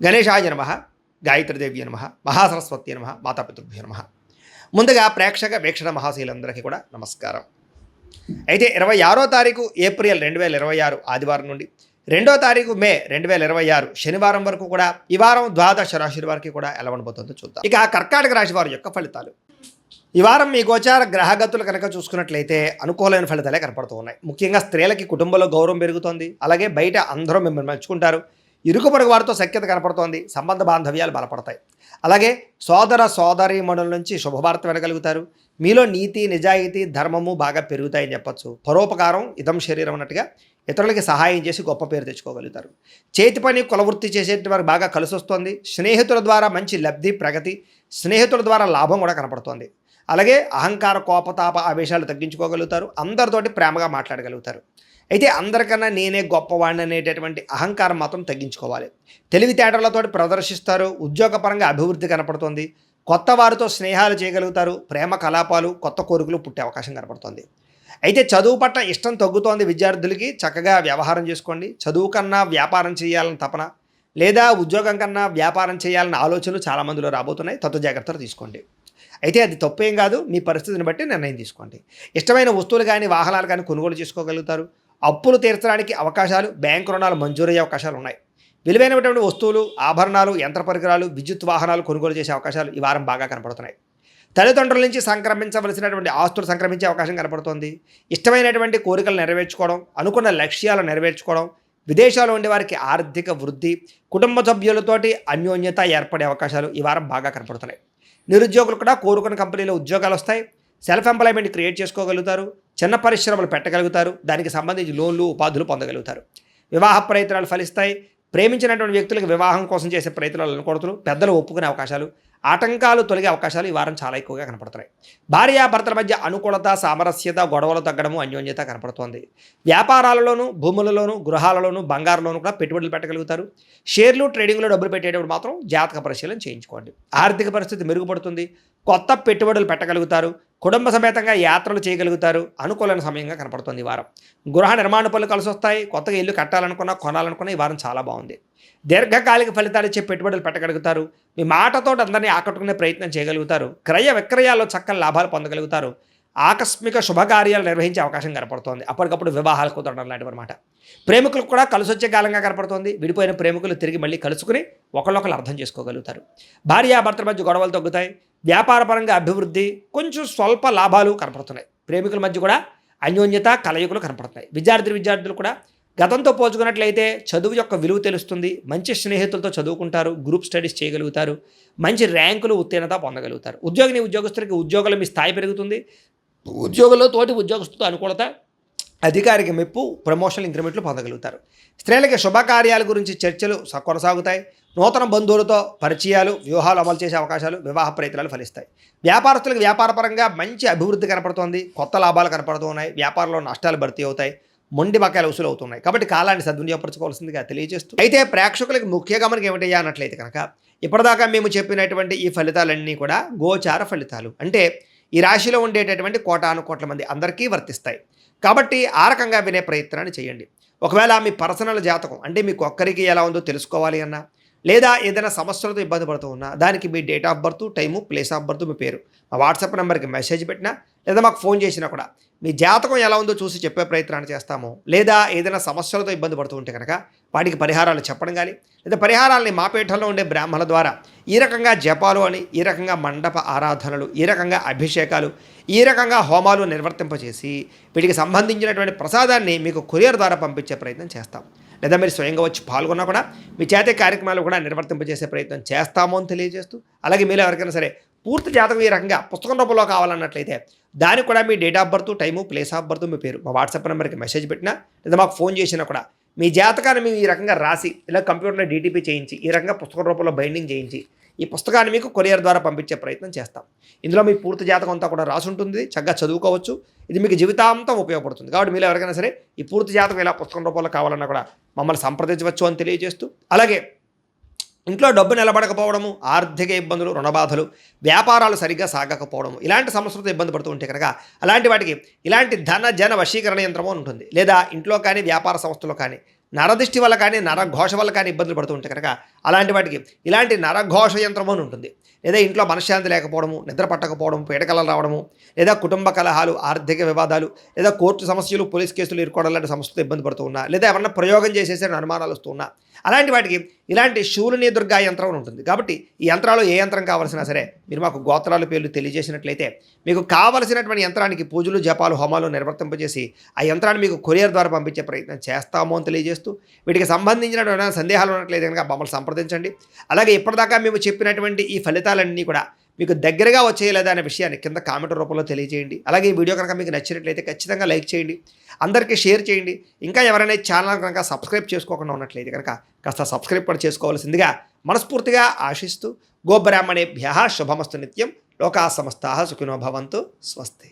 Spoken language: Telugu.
గణేశాయ నమః, గాయత్రీదేవ్య నమః, మహాసరస్వతి నమః, మాతాపితృభ్యో నమః. ముందుగా ప్రేక్షక వీక్షణ మహాశీలందరికీ కూడా నమస్కారం. అయితే 26వ తారీఖు ఏప్రిల్ 2026 ఆదివారం నుండి 2వ తారీఖు మే 2026 శనివారం వరకు కూడా ఈ వారం ద్వాదశ రాశుల వారికి కూడా ఎలా ఉండబోతుందో చూద్దాం. ఇక కర్కాటక రాశి వారి యొక్క ఫలితాలు. ఈ వారం మీ గోచార గ్రహగతులు కనుక చూసుకున్నట్లయితే అనుకూలమైన ఫలితాలే కనపడుతూ ఉన్నాయి. ముఖ్యంగా స్త్రీలకి కుటుంబంలో గౌరవం పెరుగుతోంది. అలాగే బయట అందరూ మిమ్మల్ని మెచ్చుకుంటారు. ఇరుకు పొరుగు వారితో సఖ్యత కనపడుతోంది. సంబంధ బాంధవ్యాలు బలపడతాయి. అలాగే సోదర సోదరీమణుల నుంచి శుభవార్త వినగలుగుతారు. మీలో నీతి నిజాయితీ ధర్మము బాగా పెరుగుతాయని చెప్పచ్చు. పరోపకారం ఇదం శరీరం అన్నట్టుగా ఇతరులకి సహాయం చేసి గొప్ప పేరు తెచ్చుకోగలుగుతారు. చేతి పని కులవృత్తి చేసేటి వారికి బాగా కలిసి వస్తుంది. స్నేహితుల ద్వారా మంచి లబ్ధి ప్రగతి, స్నేహితుల ద్వారా లాభం కూడా కనపడుతోంది. అలాగే అహంకార కోపతాప ఆవేశాలు తగ్గించుకోగలుగుతారు. అందరితోటి ప్రేమగా మాట్లాడగలుగుతారు. అయితే అందరికన్నా నేనే గొప్పవాడిని అనేటటువంటి అహంకారం మాత్రం తగ్గించుకోవాలి. తెలివితేటలతో ప్రదర్శిస్తారు. ఉద్యోగపరంగా అభివృద్ధి కనపడుతుంది. కొత్త వారితో స్నేహాలు చేయగలుగుతారు. ప్రేమ కలాపాలు కొత్త కోరికలు పుట్టే అవకాశం కనపడుతుంది. అయితే చదువు పట్ల ఇష్టం తగ్గుతోంది. విద్యార్థులకి చక్కగా వ్యవహారం చేసుకోండి. చదువు కన్నా వ్యాపారం చేయాలని తపన లేదా ఉద్యోగం కన్నా వ్యాపారం చేయాలన్న ఆలోచనలు చాలామందిలో రాబోతున్నాయి. తత్వ జాగ్రత్తలు తీసుకోండి. అయితే అది తప్పేం కాదు. మీ పరిస్థితిని బట్టి నిర్ణయం తీసుకోండి. ఇష్టమైన వస్తువులు కానీ వాహనాలు కానీ కొనుగోలు చేసుకోగలుగుతారు. అప్పులు తీర్చడానికి అవకాశాలు, బ్యాంకు రుణాలు మంజూరయ్యే అవకాశాలు ఉన్నాయి. విలువైనటువంటి వస్తువులు, ఆభరణాలు, యంత్ర పరికరాలు, విద్యుత్ వాహనాలు కొనుగోలు చేసే అవకాశాలు ఈ వారం బాగా కనపడుతున్నాయి. తల్లిదండ్రుల నుంచి సంక్రమించవలసినటువంటి ఆస్తులు సంక్రమించే అవకాశం కనపడుతోంది. ఇష్టమైనటువంటి కోరికలు నెరవేర్చుకోవడం, అనుకున్న లక్ష్యాలు నెరవేర్చుకోవడం, విదేశాల్లో ఉండే వారికి ఆర్థిక వృద్ధి, కుటుంబ సభ్యులతోటి అన్యోన్యత ఏర్పడే అవకాశాలు ఈ వారం బాగా కనపడుతున్నాయి. నిరుద్యోగులు కూడా కోరుకున్న కంపెనీలో ఉద్యోగాలు వస్తాయి. సెల్ఫ్ ఎంప్లాయ్మెంట్ క్రియేట్ చేసుకోగలుగుతారు. చిన్న పరిశ్రమలు పెట్టగలుగుతారు. దానికి సంబంధించి లోన్లు ఉపాధులు పొందగలుగుతారు. వివాహ ప్రయత్నాలు ఫలిస్తాయి. ప్రేమించినటువంటి వ్యక్తులకు వివాహం కోసం చేసే ప్రయత్నాలు అనుకోవడం, పెద్దలు ఒప్పుకునే అవకాశాలు, ఆటంకాలు తొలగే అవకాశాలు ఈ వారం చాలా ఎక్కువగా కనపడుతున్నాయి. భార్యాభర్తల మధ్య అనుకూలత, సామరస్యత, గొడవలు తగ్గడము, అన్యోన్యత కనపడుతోంది. వ్యాపారాలలోనూ, భూములలోనూ, గృహాలలోనూ, బంగారులోనూ కూడా పెట్టుబడులు పెట్టగలుగుతారు. షేర్లు ట్రేడింగ్లో డబ్బులు పెట్టేటప్పుడు మాత్రం జాతక పరిశీలన చేయించుకోండి. ఆర్థిక పరిస్థితి మెరుగుపడుతుంది. కొత్త పెట్టుబడులు పెట్టగలుగుతారు. కుటుంబ సమేతంగా యాత్రలు చేయగలుగుతారు. అనుకూలమైన సమయంగా కనపడుతుంది ఈ వారం. గృహ నిర్మాణ పనులు కలిసి వస్తాయి. కొత్తగా ఇల్లు కట్టాలనుకున్నా, కొనాలనుకున్నా ఈ వారం చాలా బాగుంది. దీర్ఘకాలిక ఫలితాలు ఇచ్చే పెట్టుబడులు పెట్టగలుగుతారు. మీ మాటతో అందరినీ ఆకట్టుకునే ప్రయత్నం చేయగలుగుతారు. క్రయ విక్రయాల్లో చక్కని లాభాలు పొందగలుగుతారు. ఆకస్మిక శుభకార్యాలు నిర్వహించే అవకాశం కనపడుతోంది. అప్పటికప్పుడు వివాహాలు కుదరడం లాంటివి అనమాట. ప్రేమికులకు కూడా కలిసి వచ్చే కాలంగా కనపడుతోంది. విడిపోయిన ప్రేమికులు తిరిగి మళ్ళీ కలుసుకుని ఒకళ్ళొకరు అర్థం చేసుకోగలుగుతారు. భార్యాభర్తల మధ్య గొడవలు తగ్గుతాయి. వ్యాపారపరంగా అభివృద్ధి, కొంచెం స్వల్ప లాభాలు కనపడుతున్నాయి. ప్రేమికుల మధ్య కూడా అన్యోన్యత కలయికలు కనపడుతున్నాయి. విద్యార్థులు కూడా గతంతో పోల్చుకున్నట్లయితే చదువు యొక్క విలువ తెలుస్తుంది. మంచి స్నేహితులతో చదువుకుంటారు. గ్రూప్ స్టడీస్ చేయగలుగుతారు. మంచి ర్యాంకులు ఉత్తీర్ణత పొందగలుగుతారు. ఉద్యోగస్తులకి ఉద్యోగంలో మీ స్థాయి పెరుగుతుంది. ఉద్యోగంలో తోటి ఉద్యోగస్తులతో అనుకూలత, అధికారికి మెప్పు, ప్రమోషన్ ఇంక్రిమెంట్లు పొందగలుగుతారు. స్త్రీలకి శుభకార్యాల గురించి చర్చలు కొనసాగుతాయి. నూతన బంధువులతో పరిచయాలు, వ్యూహాలు అమలు చేసే అవకాశాలు, వివాహ ప్రయత్నాలు ఫలిస్తాయి. వ్యాపారస్తులకు వ్యాపారపరంగా మంచి అభివృద్ధి కనపడుతోంది. కొత్త లాభాలు కనపడుతూ ఉన్నాయి. వ్యాపారంలో నష్టాలు భర్తీ అవుతాయి. మొండి బకాయిలు వసూలు అవుతున్నాయి. కాబట్టి కాలాన్ని సద్వినియోగపరచుకోవాల్సిందిగా తెలియజేస్తూ, అయితే ప్రేక్షకులకు ముఖ్య గమనిక ఏమిటయ్యా అన్నట్లయితే కనుక ఇప్పటిదాకా మేము చెప్పినటువంటి ఈ ఫలితాలన్నీ కూడా గోచార ఫలితాలు. అంటే ఈ రాశిలో ఉండేటటువంటి కోటాను కోట్ల మంది అందరికీ వర్తిస్తాయి. కాబట్టి ఆ రకంగా వినే ప్రయత్నాన్ని చేయండి. ఒకవేళ మీ పర్సనల్ జాతకం అంటే మీకు ఒక్కరికి ఎలా ఉందో తెలుసుకోవాలి అన్నా, లేదా ఏదైనా సమస్యలతో ఇబ్బంది పడుతూ ఉన్నా, దానికి మీ date of birth, time, place of birth, మీ పేరు మా వాట్సాప్ నెంబర్కి మెసేజ్ పెట్టినా, లేదా మాకు ఫోన్ చేసినా కూడా మీ జాతకం ఎలా ఉందో చూసి చెప్పే ప్రయత్నాన్ని చేస్తాము. లేదా ఏదైనా సమస్యలతో ఇబ్బంది పడుతూ ఉంటే కనుక వాటికి పరిహారాలు చెప్పడం కానీ, లేదా పరిహారాలని మా పీఠంలో ఉండే బ్రాహ్మణుల ద్వారా ఈ రకంగా జపాలు అని, ఈ రకంగా మండప ఆరాధనలు, ఈ రకంగా అభిషేకాలు, ఈ రకంగా హోమాలు నిర్వర్తింపచేసి వీటికి సంబంధించినటువంటి ప్రసాదాన్ని మీకు కొరియర్ ద్వారా పంపించే ప్రయత్నం చేస్తాం. లేదా మీరు స్వయంగా వచ్చి పాల్గొన్నా కూడా మీ చేతే కార్యక్రమాలు కూడా నిర్వర్తింపజేసే ప్రయత్నం చేస్తాము అని తెలియజేస్తూ, అలాగే మీరు ఎవరికైనా సరే పూర్తి జాతకం ఈ రకంగా పుస్తకం రూపంలో కావాలన్నట్లయితే దానికి కూడా మీ date of birth, time, place of birth, మీ పేరు మా వాట్సాప్ నెంబర్కి మెసేజ్ పెట్టినా, లేదా మాకు ఫోన్ చేసినా కూడా మీ జాతకాన్ని మేము ఈ రకంగా రాసి, ఇలా కంప్యూటర్లో డీటీపీ చేయించి, ఈ రకంగా పుస్తకం రూపంలో బైండింగ్ చేయించి ఈ పుస్తకాన్ని మీకు కొరియర్ ద్వారా పంపించే ప్రయత్నం చేస్తాం. ఇందులో మీ పూర్తి జాతకం అంతా కూడా రాసి ఉంటుంది. చక్కగా చదువుకోవచ్చు. ఇది మీకు జీవితాంతం ఉపయోగపడుతుంది. కాబట్టి మీరు ఎవరికైనా సరే ఈ పూర్తి జాతకం ఇలా పుస్తకం రూపంలో కావాలన్నా కూడా మమ్మల్ని సంప్రదించవచ్చు అని తెలియజేస్తూ, అలాగే ఇంట్లో డబ్బు నిలబడకపోవడము, ఆర్థిక ఇబ్బందులు, రుణబాధలు, వ్యాపారాలు సరిగ్గా సాగకపోవడము, ఇలాంటి సమస్యలతో ఇబ్బంది పడుతూ ఉంటే కనుక అలాంటి వాటికి ఇలాంటి ధన జన వశీకరణ యంత్రము ఉంటుంది. లేదా ఇంట్లో కానీ వ్యాపార సంస్థలో కానీ నరదిష్టి వల్ల కానీ నరఘోష వల్ల కానీ ఇబ్బందులు పడుతూ ఉంటే కనుక అలాంటి వాటికి ఇలాంటి నరఘోష యంత్రం అని ఉంటుంది. లేదా ఇంట్లో మనశ్శాంతి లేకపోవడము, నిద్ర పట్టకపోవడం, పీడకలలు రావడము, లేదా కుటుంబ కలహాలు, ఆర్థిక వివాదాలు, లేదా కోర్టు సమస్యలు, పోలీస్ కేసులు ఇరుకోవడం లాంటి సమస్యలతో ఇబ్బంది పడుతూ ఉన్నా, లేదా ఎవరన్నా ప్రయోగం చేసేసే అనుమానాలు వస్తూ ఉన్నా, అలాంటి వాటికి ఇలాంటి శూలిని దుర్గా యంత్రం అని ఉంటుంది. కాబట్టి ఈ యంత్రాలు ఏ యంత్రం కావాల్సినా సరే మీరు మాకు గోత్రాల పేర్లు తెలియజేసినట్లయితే మీకు కావలసినటువంటి యంత్రానికి పూజలు, జపాలు, హోమాలు నిర్వర్తింపజేసి ఆ యంత్రాన్ని మీకు కొరియర్ ద్వారా పంపించే ప్రయత్నం చేస్తాము అని తెలియజేస్తూ, వీటికి సంబంధించిన సందేహాలు ఉన్నట్లయితే కనుక మమ్మల్ని సంప్రదించండి. అలాగే ఇప్పటిదాకా మేము చెప్పినటువంటి ఈ ఫలితాలన్నీ కూడా మీకు దగ్గరగా వచ్చేయలేదా అనే విషయాన్ని కింద కామెంట్ రూపంలో తెలియజేయండి. అలాగే ఈ వీడియో కనుక మీకు నచ్చినట్లయితే ఖచ్చితంగా లైక్ చేయండి, అందరికీ షేర్ చేయండి. ఇంకా ఎవరైనా ఛానల్ కనుక సబ్స్క్రైబ్ చేసుకోకుండా ఉన్నట్లయితే కనుక కాస్త సబ్స్క్రైబ్ కూడా చేసుకోవాల్సిందిగా మనస్ఫూర్తిగా ఆశిస్తూ, గోబ్రాహ్మణేభ్యః శుభమస్తు నిత్యం, లోకా సమస్తాః సుఖినో భవంతు, స్వస్తి.